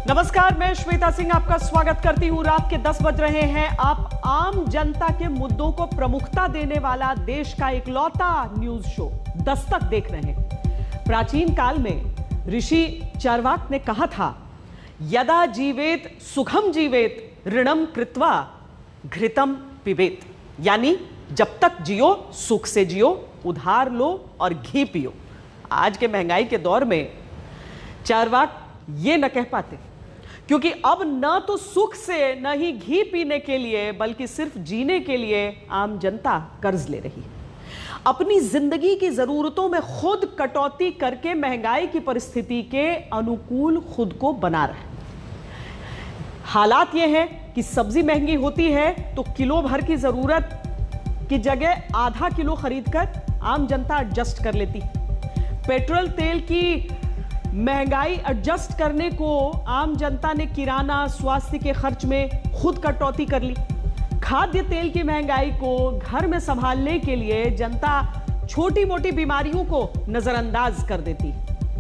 नमस्कार, मैं श्वेता सिंह आपका स्वागत करती हूं। रात के 10 बज रहे हैं। आप आम जनता के मुद्दों को प्रमुखता देने वाला देश का इकलौता न्यूज शो दस्तक देख रहे हैं। प्राचीन काल में ऋषि चार्वाक ने कहा था, यदा जीवेत सुखम जीवेत ऋणम कृत्वा घृतम पिबेत, यानी जब तक जियो सुख से जियो, उधार लो और घी पियो। आज के महंगाई के दौर में चार्वाक ये न कह पाते, क्योंकि अब न तो सुख से न ही घी पीने के लिए बल्कि सिर्फ जीने के लिए आम जनता कर्ज ले रही है। अपनी जिंदगी की जरूरतों में खुद कटौती करके महंगाई की परिस्थिति के अनुकूल खुद को बना रहा है। हालात यह है कि सब्जी महंगी होती है तो किलो भर की जरूरत की जगह आधा किलो खरीदकर आम जनता एडजस्ट कर लेती। पेट्रोल तेल की महंगाई एडजस्ट करने को आम जनता ने किराना स्वास्थ्य के खर्च में खुद कटौती कर ली। खाद्य तेल की महंगाई को घर में संभालने के लिए जनता छोटी मोटी बीमारियों को नजरअंदाज कर देती।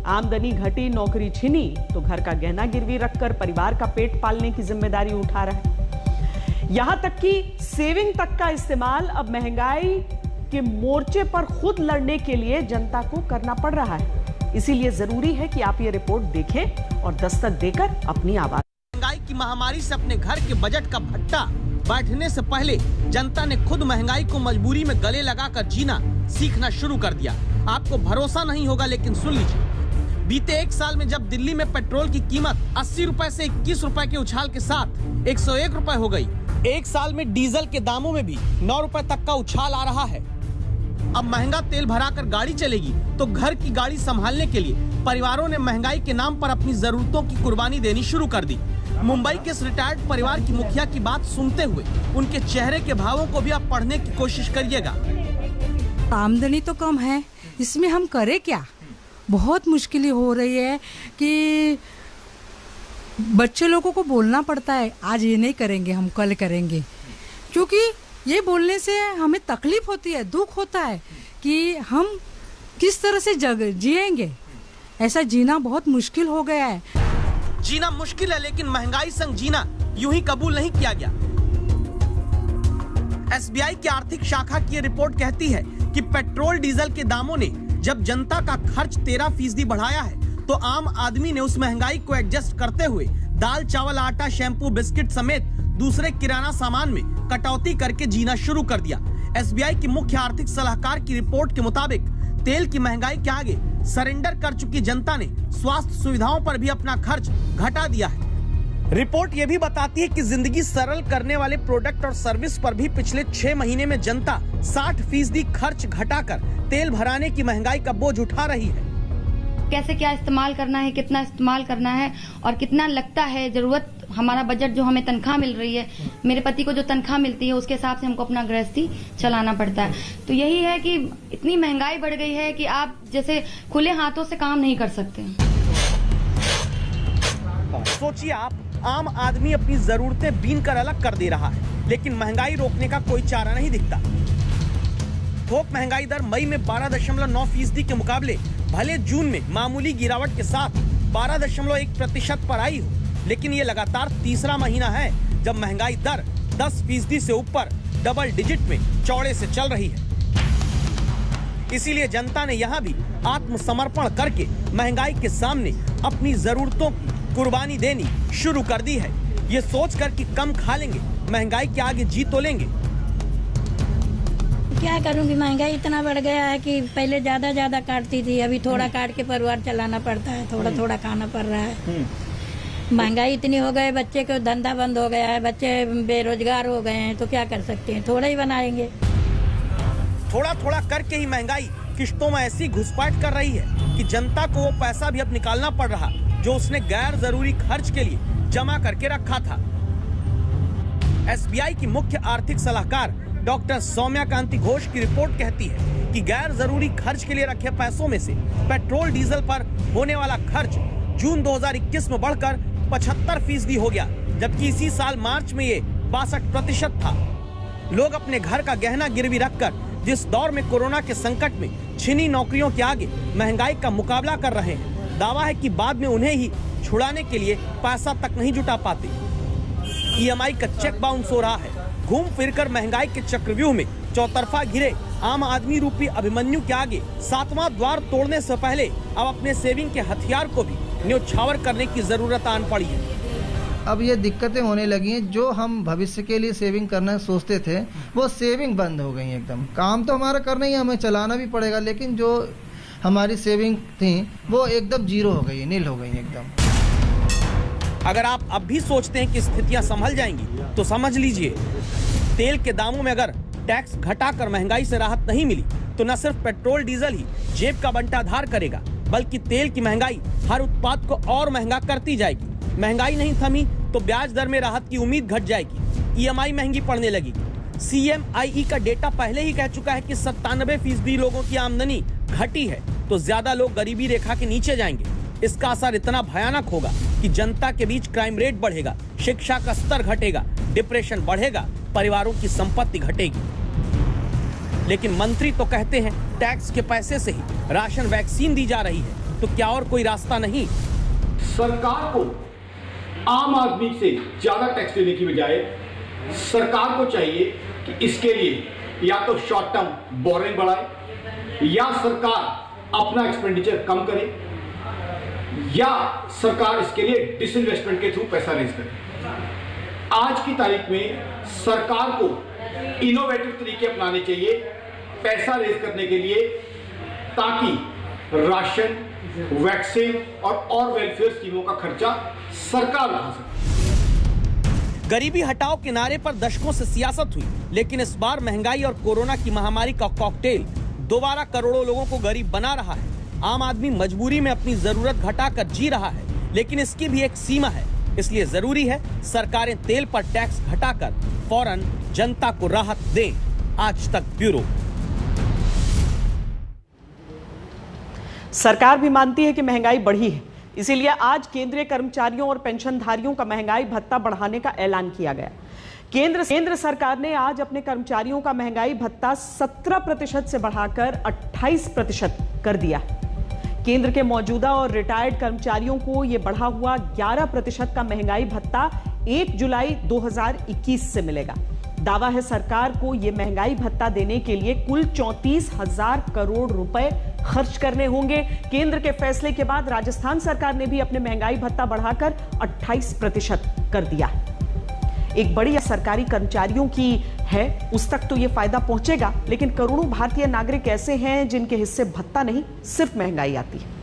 आमदनी घटी, नौकरी छिनी तो घर का गहना गिरवी रखकर परिवार का पेट पालने की जिम्मेदारी उठा रहा है। यहां तक कि सेविंग तक का इस्तेमाल अब महंगाई के मोर्चे पर खुद लड़ने के लिए जनता को करना पड़ रहा है। इसीलिए जरूरी है कि आप ये रिपोर्ट देखें और दस्तक देकर अपनी आवाज। महंगाई की महामारी से अपने घर के बजट का भट्टा बैठने से पहले जनता ने खुद महंगाई को मजबूरी में गले लगाकर जीना सीखना शुरू कर दिया। आपको भरोसा नहीं होगा, लेकिन सुन लीजिए। बीते एक साल में जब दिल्ली में पेट्रोल की कीमत 80 रुपए से 21 रुपए के उछाल के साथ 101 रुपए हो गई, एक साल में डीजल के दामों में भी 9 रुपए तक का उछाल आ रहा है। अब महंगा तेल भराकर गाड़ी चलेगी तो घर की गाड़ी संभालने के लिए परिवारों ने महंगाई के नाम पर अपनी जरूरतों की कुर्बानी देनी शुरू कर दी। मुंबई के इस रिटायर्ड परिवार की मुखिया की बात सुनते हुए उनके चेहरे के भावों को भी आप पढ़ने की कोशिश करिएगा। आमदनी तो कम है, इसमें हम करें क्या? बहुत मुश्किलें हो रही है कि बच्चे लोगों को बोलना पड़ता है, आज ये नहीं करेंगे, हम कल करेंगे, क्योंकि ये बोलने से हमें तकलीफ होती है, दुख होता है कि हम किस तरह से जिएंगे। ऐसा जीना बहुत मुश्किल हो गया है। जीना मुश्किल है, लेकिन महंगाई संग जीना यूं ही कबूल नहीं किया गया। एसबीआई की आर्थिक शाखा की रिपोर्ट कहती है कि पेट्रोल डीजल के दामों ने जब जनता का खर्च 13% बढ़ाया है, तो आम आदमी ने उस महंगाई को एडजस्ट करते हुए दाल, चावल, आटा, शैम्पू, बिस्किट समेत दूसरे किराना सामान में कटौती करके जीना शुरू कर दिया। एसबीआई की मुख्य आर्थिक सलाहकार की रिपोर्ट के मुताबिक तेल की महंगाई के आगे सरेंडर कर चुकी जनता ने स्वास्थ्य सुविधाओं पर भी अपना खर्च घटा दिया है। रिपोर्ट ये भी बताती है कि जिंदगी सरल करने वाले प्रोडक्ट और सर्विस पर भी पिछले 6 महीने में जनता 60% खर्च घटाकर तेल भराने की महंगाई का बोझ उठा रही है। कैसे क्या इस्तेमाल करना है, कितना इस्तेमाल करना है और कितना लगता है जरूरत, हमारा बजट जो हमें तनख्वाह मिल रही है, मेरे पति को जो तनख्वाह मिलती है उसके हिसाब से हमको अपना गृहस्थी चलाना पड़ता है। तो यही है कि इतनी महंगाई बढ़ गई है कि आप जैसे खुले हाथों से काम नहीं कर सकते। सोचिए आप, आम आदमी अपनी जरूरतें बीन कर अलग कर दे रहा है, लेकिन महंगाई रोकने का कोई चारा नहीं दिखता। थोक महंगाई दर मई में 12.9% के मुकाबले भले जून में मामूली गिरावट के साथ 12.1% पर आई हो, लेकिन ये लगातार तीसरा महीना है जब महंगाई दर 10% से ऊपर डबल डिजिट में चौड़े से चल रही है। इसीलिए जनता ने यहाँ भी आत्मसमर्पण करके महंगाई के सामने अपनी जरूरतों की कुर्बानी देनी शुरू कर दी है, ये सोचकर कि कम खा लेंगे, महंगाई के आगे जी तो लेंगे। क्या करूंगी, महंगाई इतना बढ़ गया है कि पहले ज्यादा काटती थी, अभी थोड़ा काट के परिवार चलाना पड़ता है, थोड़ा खाना पड़ रहा है। महंगाई इतनी हो गई, बच्चे को धंधा बंद हो गया है, बच्चे बेरोजगार हो गए हैं, तो क्या कर सकते हैं, थोड़ा ही बनाएंगे। थोड़ा करके ही महंगाई किश्तों में ऐसी घुसपैठ कर रही है कि जनता को वो पैसा भी अब निकालना पड़ रहा जो उसने गैर जरूरी खर्च के लिए जमा करके रखा था। एसबीआई की मुख्य आर्थिक सलाहकार डॉक्टर सौम्या कांति घोष की रिपोर्ट कहती है कि गैर जरूरी खर्च के लिए रखे पैसों में से पेट्रोल डीजल पर होने वाला खर्च जून 2021 में बढ़कर 75% हो गया, जबकि इसी साल मार्च में ये 62% था। लोग अपने घर का गहना गिरवी रखकर जिस दौर में कोरोना के संकट में छिनी नौकरियों के आगे महंगाई का मुकाबला कर रहे हैं, दावा है कि बाद में उन्हें ही छुड़ाने के लिए पैसा तक नहीं जुटा पाते। EMI का चेक बाउंस हो रहा है। घूम फिरकर महंगाई के चक्रव्यूह में चौतरफा घिरे आम आदमी रूपी अभिमन्यु के आगे 7वां द्वार तोड़ने से पहले अब अपने सेविंग के हथियार को भी न्योछावर करने की जरूरत आन पड़ी है। अब ये दिक्कतें होने लगी हैं। जो हम भविष्य के लिए सेविंग करना सोचते थे वो सेविंग बंद हो गई एकदम। काम तो हमारा करना ही, हमें चलाना भी पड़ेगा, लेकिन जो हमारी सेविंग थी वो एकदम जीरो हो गई है, नील हो गई एकदम। अगर आप अब भी सोचते हैं कि स्थितियां संभल जाएंगी तो समझ लीजिए, तेल के दामों में अगर टैक्स घटाकर महंगाई से राहत नहीं मिली तो न सिर्फ पेट्रोल डीजल ही जेब का बंटाधार करेगा, बल्कि तेल की महंगाई हर उत्पाद को और महंगा करती जाएगी। महंगाई नहीं थमी तो ब्याज दर में राहत की उम्मीद घट जाएगी, EMI महंगी पड़ने लगेगी। CMIE का डेटा पहले ही कह चुका है कि 97% लोगों की आमदनी घटी है तो ज्यादा लोग गरीबी रेखा के नीचे जाएंगे। इसका असर इतना भयानक होगा कि जनता के बीच क्राइम रेट बढ़ेगा, शिक्षा का स्तर घटेगा, डिप्रेशन बढ़ेगा, परिवारों की संपत्ति घटेगी। लेकिन मंत्री तो कहते हैं टैक्स के पैसे से ही राशन वैक्सीन दी जा रही है, तो क्या और कोई रास्ता नहीं? सरकार को आम आदमी से ज्यादा टैक्स लेने की बजाय सरकार को चाहिए कि इसके लिए या तो शॉर्ट टर्म बोरिंग बढ़ाए, या सरकार अपना एक्सपेंडिचर कम करे, या सरकार इसके लिए डिसइन्वेस्टमेंट के थ्रू पैसा रेज करे। आज की तारीख में सरकार को इनोवेटिव तरीके अपनाने चाहिए पैसा रेज करने के लिए, ताकि राशन, वैक्सीन और वेलफेयर स्कीमों का खर्चा सरकार उठा सके। गरीबी हटाओ के नारे पर दशकों से सियासत हुई, लेकिन इस बार महंगाई और कोरोना की महामारी का कॉकटेल दोबारा करोड़ों लोगों को गरीब बना रहा है। आम आदमी मजबूरी में अपनी जरूरत घटाकर जी रहा है, लेकिन इसकी भी एक सीमा है। इसलिए जरूरी है सरकारें तेल पर टैक्स घटाकर फौरन जनता को राहत दें। आज तक ब्यूरो। सरकार भी मानती है कि महंगाई बढ़ी है, इसीलिए आज केंद्रीय कर्मचारियों और पेंशनधारियों का महंगाई भत्ता बढ़ाने का ऐलान किया गया। केंद्र सरकार ने आज अपने कर्मचारियों का महंगाई भत्ता 17% से बढ़ाकर 28% कर दिया। केंद्र के मौजूदा और रिटायर्ड कर्मचारियों को यह बढ़ा हुआ 11% का महंगाई भत्ता 1 जुलाई 2021 से मिलेगा। दावा है सरकार को यह महंगाई भत्ता देने के लिए कुल 34,000 करोड़ रुपए खर्च करने होंगे। केंद्र के फैसले के बाद राजस्थान सरकार ने भी अपने महंगाई भत्ता बढ़ाकर 28% कर दिया। एक बड़ी सरकारी कर्मचारियों की है, उस तक तो यह फायदा पहुंचेगा, लेकिन करोड़ों भारतीय नागरिक ऐसे हैं जिनके हिस्से भत्ता नहीं, सिर्फ महंगाई आती है।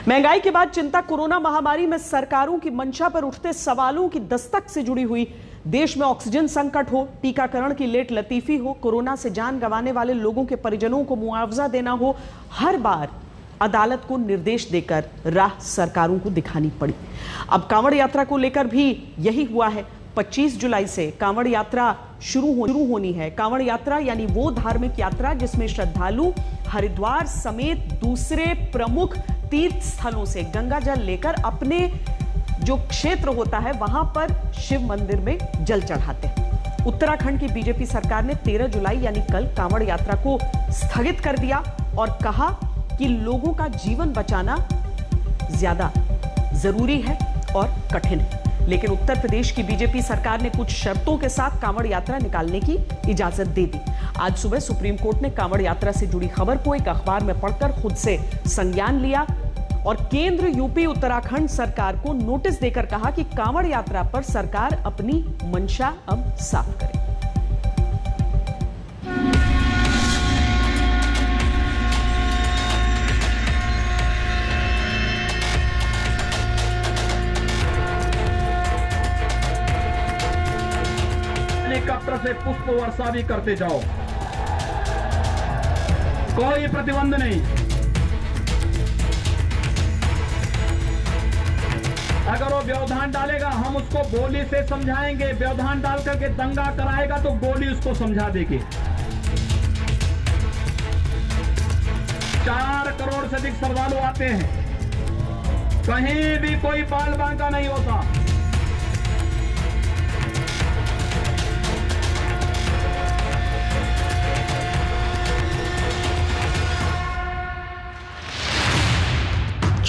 महंगाई के बाद चिंता कोरोना महामारी में सरकारों की मंशा पर उठते सवालों की दस्तक से जुड़ी हुई। देश में ऑक्सीजन संकट हो, टीकाकरण की लेट लतीफी हो, कोरोना से जान गंवाने वाले लोगों के परिजनों को मुआवजा देना हो, हर बार अदालत को निर्देश देकर राह सरकारों को दिखानी पड़ी। अब कांवड़ यात्रा को लेकर भी यही हुआ है। 25 जुलाई से कांवड़ यात्रा शुरू होनी है। कांवड़ यात्रा यानी वो धार्मिक यात्रा जिसमें श्रद्धालु हरिद्वार समेत दूसरे प्रमुख तीर्थ स्थलों से गंगा जल लेकर अपने जो क्षेत्र होता है वहां पर शिव मंदिर में जल चढ़ाते हैं। उत्तराखंड की बीजेपी सरकार ने 13 जुलाई यानी कल कांवड़ यात्रा को स्थगित कर दिया और कहा कि लोगों का जीवन बचाना ज्यादा जरूरी है और कठिन है। लेकिन उत्तर प्रदेश की बीजेपी सरकार ने कुछ शर्तों के साथ कांवड़ यात्रा निकालने की इजाजत दे दी। आज सुबह सुप्रीम कोर्ट ने कांवड़ यात्रा से जुड़ी खबर को एक अखबार में पढ़कर खुद से संज्ञान लिया और केंद्र, यूपी, उत्तराखंड सरकार को नोटिस देकर कहा कि कांवड़ यात्रा पर सरकार अपनी मंशा अब साफ करे। हेलीकॉप्टर से पुष्प वर्षा भी करते जाओ, कोई प्रतिबंध नहीं। अगर वो व्यवधान डालेगा हम उसको गोली से समझाएंगे, व्यवधान डाल करके दंगा कराएगा तो गोली उसको समझा देंगे। 4 करोड़ से अधिक श्रद्धालु आते हैं, कहीं भी कोई बाल बांका नहीं होता।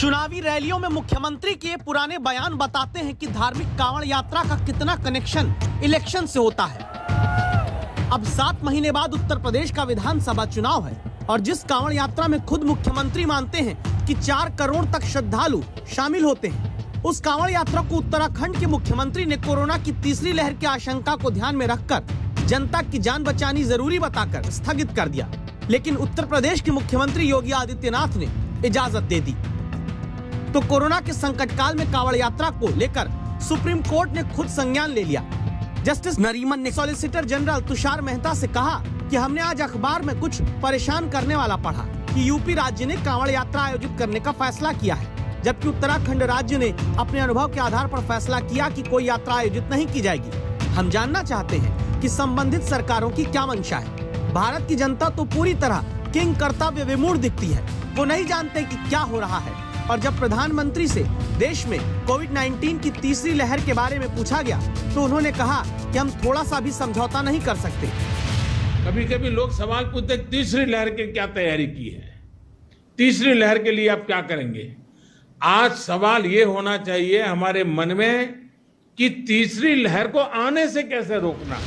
चुनावी रैलियों में मुख्यमंत्री के पुराने बयान बताते हैं कि धार्मिक कांवड़ यात्रा का कितना कनेक्शन इलेक्शन से होता है। अब 7 महीने बाद उत्तर प्रदेश का विधानसभा चुनाव है और जिस कांवड़ यात्रा में खुद मुख्यमंत्री मानते हैं कि 4 करोड़ तक श्रद्धालु शामिल होते हैं, उस कांवड़ यात्रा को उत्तराखंड के मुख्यमंत्री ने कोरोना की तीसरी लहर की आशंका को ध्यान में रखकर जनता की जान बचानी जरूरी बताकर स्थगित कर दिया। लेकिन उत्तर प्रदेश के मुख्यमंत्री योगी आदित्यनाथ ने इजाजत दे दी। तो कोरोना के संकट काल में कांवड़ यात्रा को लेकर सुप्रीम कोर्ट ने खुद संज्ञान ले लिया। जस्टिस नरीमन ने सॉलिसिटर जनरल तुषार मेहता से कहा कि हमने आज अखबार में कुछ परेशान करने वाला पढ़ा कि यूपी राज्य ने कांवड़ यात्रा आयोजित करने का फैसला किया है, जबकि उत्तराखंड राज्य ने अपने अनुभव के आधार पर फैसला किया कि कोई यात्रा आयोजित नहीं की जाएगी। हम जानना चाहते हैं कि संबंधित सरकारों की क्या मंशा है। भारत की जनता तो पूरी तरह किंग कर्तव्य विमूढ़ दिखती है। वो नहीं जानते कि क्या हो रहा है। और जब प्रधानमंत्री से देश में कोविड-19 की तीसरी लहर के बारे में पूछा गया तो उन्होंने कहा कि हम थोड़ा सा भी समझौता नहीं कर सकते। कभी कभी लोग सवाल पूछते तीसरी लहर की क्या तैयारी की है, तीसरी लहर के लिए आप क्या करेंगे। आज सवाल ये होना चाहिए हमारे मन में कि तीसरी लहर को आने से कैसे रोकना।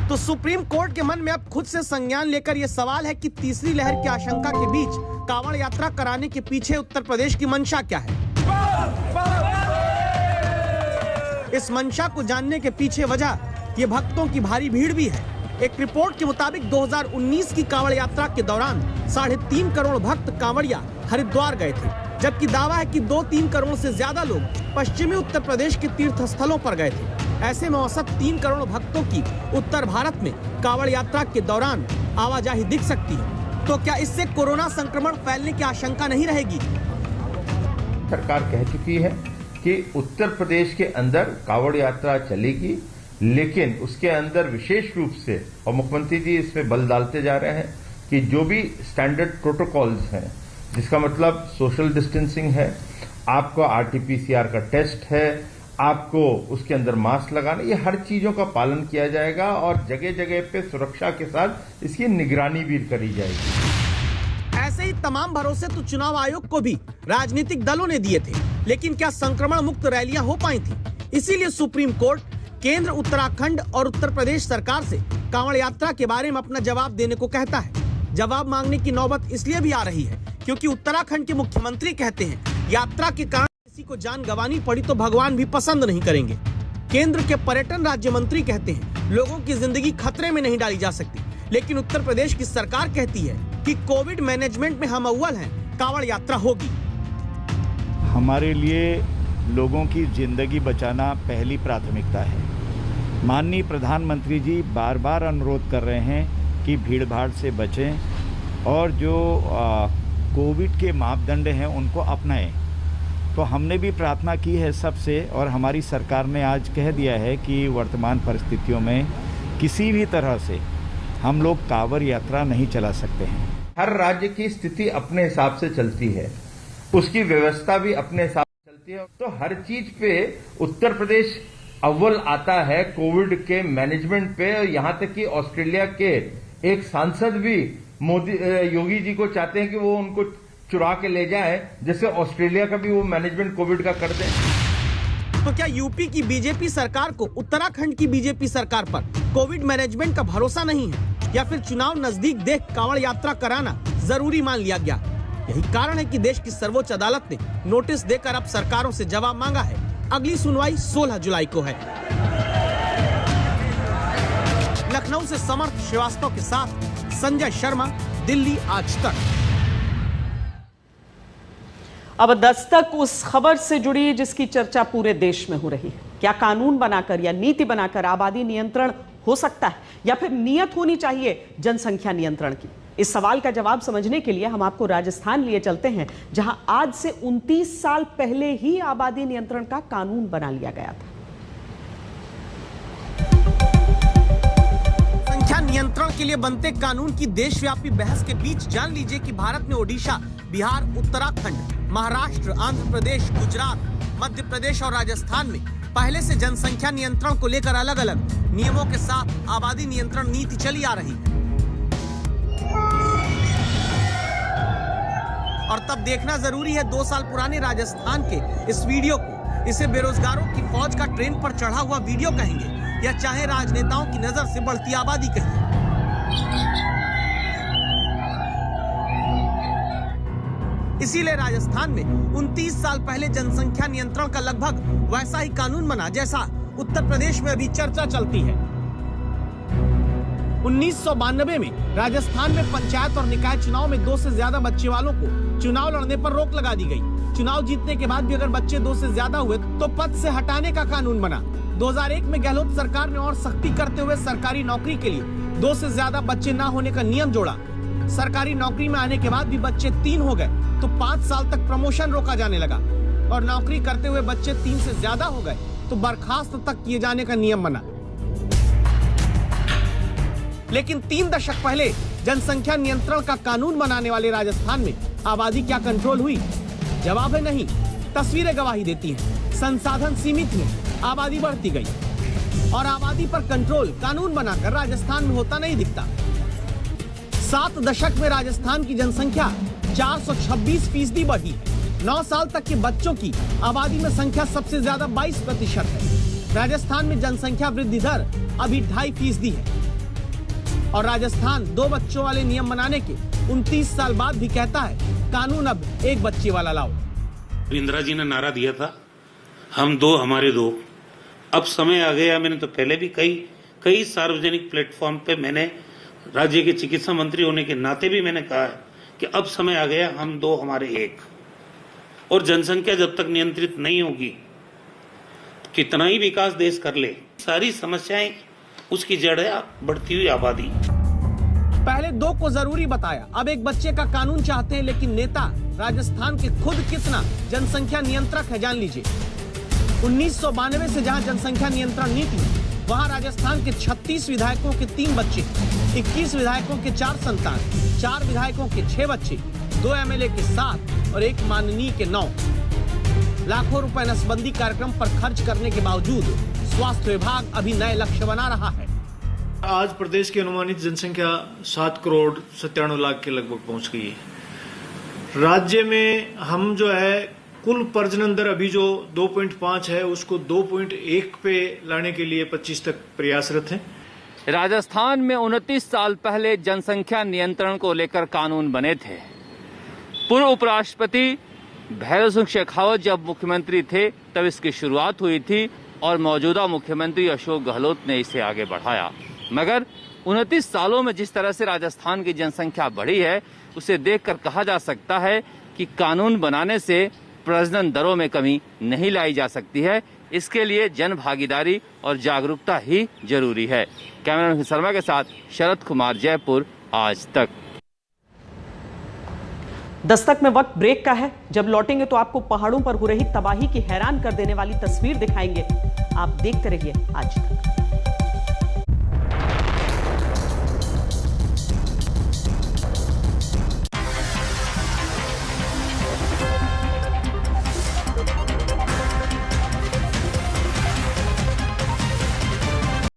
तो सुप्रीम कोर्ट के मन में अब खुद से संज्ञान लेकर यह सवाल है कि तीसरी लहर की आशंका के बीच कांवड़ यात्रा कराने के पीछे उत्तर प्रदेश की मंशा क्या है। इस मंशा को जानने के पीछे वजह ये भक्तों की भारी भीड़ भी है। एक रिपोर्ट के मुताबिक 2019 की कांवड़ यात्रा के दौरान 3.5 करोड़ भक्त कांवड़िया हरिद्वार गए थे, जबकि दावा है कि 2-3 करोड़ से ज्यादा लोग पश्चिमी उत्तर प्रदेश के तीर्थ स्थलों पर गए थे। ऐसे में औसत 3 करोड़ भक्तों की उत्तर भारत में कांवड़ यात्रा के दौरान आवाजाही दिख सकती है। तो क्या इससे कोरोना संक्रमण फैलने की आशंका नहीं रहेगी? सरकार कह चुकी है कि उत्तर प्रदेश के अंदर कांवड़ यात्रा चलेगी, लेकिन उसके अंदर विशेष रूप से, और मुख्यमंत्री जी इसमें बल डालते जा रहे हैं कि जो भी स्टैंडर्ड प्रोटोकॉल्स हैं, जिसका मतलब सोशल डिस्टेंसिंग है, आपको आरटीपीसीआर का टेस्ट है, आपको उसके अंदर मास्क लगाना, ये हर चीजों का पालन किया जाएगा और जगह जगह पे सुरक्षा के साथ इसकी निगरानी भी करी जाएगी। ऐसे ही तमाम भरोसे तो चुनाव आयोग को भी राजनीतिक दलों ने दिए थे, लेकिन क्या संक्रमण मुक्त रैलियां हो पाई थी? इसीलिए सुप्रीम कोर्ट केंद्र, उत्तराखंड और उत्तर प्रदेश सरकार से कांवड़ यात्रा के बारे में अपना जवाब देने को कहता है। जवाब मांगने की नौबत इसलिए भी आ रही है क्योंकि उत्तराखंड के मुख्यमंत्री कहते हैं यात्रा के कारण किसी को जान गंवानी पड़ी तो भगवान भी पसंद नहीं करेंगे। केंद्र के पर्यटन राज्य मंत्री कहते हैं लोगों की जिंदगी खतरे में नहीं डाली जा सकती, लेकिन उत्तर प्रदेश की सरकार कहती है कि कोविड मैनेजमेंट में हम अव्वल हैं, कांवड़ यात्रा होगी। हमारे लिए लोगों की जिंदगी बचाना पहली प्राथमिकता है। माननीय प्रधानमंत्री जी बार बार अनुरोध कर रहे हैं कि भीड़ भाड़ से बचें और जो कोविड के मापदंड हैं उनको अपनाएं। तो हमने भी प्रार्थना की है सबसे, और हमारी सरकार ने आज कह दिया है कि वर्तमान परिस्थितियों में किसी भी तरह से हम लोग कांवड़ यात्रा नहीं चला सकते हैं। हर राज्य की स्थिति अपने हिसाब से चलती है, उसकी व्यवस्था भी अपने हिसाब से चलती है। तो हर चीज पे उत्तर प्रदेश अव्वल आता है कोविड के मैनेजमेंट पे। यहाँ तक कि ऑस्ट्रेलिया के एक सांसद भी योगी जी को चाहते हैं कि वो उनको चुरा के ले जाए, जैसे ऑस्ट्रेलिया का भी वो मैनेजमेंट कोविड का कर दें। तो क्या यूपी की बीजेपी सरकार को उत्तराखंड की बीजेपी सरकार पर कोविड मैनेजमेंट का भरोसा नहीं है, या फिर चुनाव नजदीक देख कांवड़ यात्रा कराना जरूरी मान लिया गया? यही कारण है कि देश की सर्वोच्च अदालत ने नोटिस देकर अब सरकारों से जवाब मांगा है। अगली सुनवाई 16 जुलाई को है। लखनऊ से समर्थ श्रीवास्तव के साथ संजय शर्मा, दिल्ली आज तक। अब दस्तक उस खबर से जुड़ी जिसकी चर्चा पूरे देश में हो रही है। क्या कानून बनाकर या नीति बनाकर आबादी नियंत्रण हो सकता है, या फिर नियत होनी चाहिए जनसंख्या नियंत्रण की? इस सवाल का जवाब समझने के लिए हम आपको राजस्थान लिए चलते हैं, जहां आज से 29 साल पहले ही आबादी नियंत्रण का कानून बना लिया गया था। संख्या नियंत्रण के लिए बनते कानून की देशव्यापी बहस के बीच जान लीजिए कि भारत में ओडिशा, बिहार, उत्तराखंड, महाराष्ट्र, आंध्र प्रदेश, गुजरात, मध्य प्रदेश और राजस्थान में पहले से जनसंख्या नियंत्रण को लेकर अलग अलग नियमों के साथ आबादी नियंत्रण नीति चली आ रही है। और तब देखना जरूरी है 2 साल पुराने राजस्थान के इस वीडियो को। इसे बेरोजगारों की फौज का ट्रेन पर चढ़ा हुआ वीडियो कहेंगे या चाहे राजनेताओं की नजर से बढ़ती आबादी कहेंगे। इसीलिए राजस्थान में 29 साल पहले जनसंख्या नियंत्रण का लगभग वैसा ही कानून बना जैसा उत्तर प्रदेश में अभी चर्चा चलती है। 1992 में राजस्थान में पंचायत और निकाय चुनाव में 2 से ज्यादा बच्चे वालों को चुनाव लड़ने पर रोक लगा दी गई। चुनाव जीतने के बाद भी अगर बच्चे 2 से ज्यादा हुए तो पद से हटाने का कानून बना। 2001 में गहलोत सरकार ने और सख्ती करते हुए सरकारी नौकरी के लिए 2 से ज्यादा बच्चे न होने का नियम जोड़ा। सरकारी नौकरी में आने के बाद भी बच्चे 3 हो गए तो 5 साल तक प्रमोशन रोका जाने लगा और नौकरी करते हुए बच्चे 3 से ज्यादा हो गए तो बर्खास्त तक किए जाने का नियम बना। लेकिन 3 दशक पहले जनसंख्या नियंत्रण का कानून बनाने वाले राजस्थान में आबादी क्या कंट्रोल हुई? जवाब है नहीं। तस्वीरें गवाही देती हैं। संसाधन सीमित हैं, आबादी बढ़ती गई और आबादी पर कंट्रोल कानून बनाकर राजस्थान में होता नहीं दिखता। 7 दशक में राजस्थान की जनसंख्या 426% बढ़ी है। 9 साल तक के बच्चों की आबादी में संख्या सबसे ज्यादा 22% है। राजस्थान में जनसंख्या वृद्धि दर अभी 2.5% है और राजस्थान 2 बच्चों वाले नियम बनाने के 29 साल बाद भी कहता है कानून अब 1 बच्चे वाला लाओ। इंदिरा जी ने नारा दिया था, हम 2 हमारे 2। अब समय आ गया। मैंने तो पहले भी कई सार्वजनिक प्लेटफॉर्म पे मैंने राज्य के चिकित्सा मंत्री होने के नाते भी मैंने कहा है कि अब समय आ गया, हम 2 हमारे 1। और जनसंख्या जब तक नियंत्रित नहीं होगी, कितना ही विकास देश कर ले, सारी समस्याएं उसकी जड़ है बढ़ती हुई आबादी। पहले 2 को जरूरी बताया, अब 1 बच्चे का कानून चाहते हैं। लेकिन नेता राजस्थान के खुद कितना जनसंख्या नियंत्रक है जान लीजिए। 1992 से जहां जनसंख्या नियंत्रण नीति, वहां राजस्थान के 36 विधायकों के 3 बच्चे, 21 विधायकों के 4 संतान, 4 विधायकों के 6 बच्चे, 2 एमएलए के 7 और 1 माननीय के 9। लाखों रुपए नसबंदी कार्यक्रम पर खर्च करने के बावजूद स्वास्थ्य विभाग अभी नए लक्ष्य बना रहा है। आज प्रदेश की अनुमानित जनसंख्या 7 करोड़ 97 लाख के लगभग पहुंच गई है। राज्य में हम जो है कुल प्रजनन दर अभी जो 2.5 है उसको 2.1 पे लाने के लिए 25 तक प्रयासरत हैं। राजस्थान में 29 साल पहले जनसंख्या नियंत्रण को लेकर कानून बने थे। पूर्व उपराष्ट्रपति भैरव सिंह शेखावत जब मुख्यमंत्री थे तब इसकी शुरुआत हुई थी और मौजूदा मुख्यमंत्री अशोक गहलोत ने इसे आगे बढ़ाया। मगर 29 सालों में जिस तरह से राजस्थान की जनसंख्या बढ़ी है उसे देखकर कहा जा सकता है कि कानून बनाने से प्रजनन दरों में कमी नहीं लाई जा सकती है। इसके लिए जन भागीदारी और जागरूकता ही जरूरी है। कैमरामैन शर्मा के साथ शरद कुमार, जयपुर, आज तक। दस्तक में वक्त ब्रेक का है। जब लौटेंगे तो आपको पहाड़ों पर हो रही तबाही की हैरान कर देने वाली तस्वीर दिखाएंगे। आप देखते रहिए आज तक।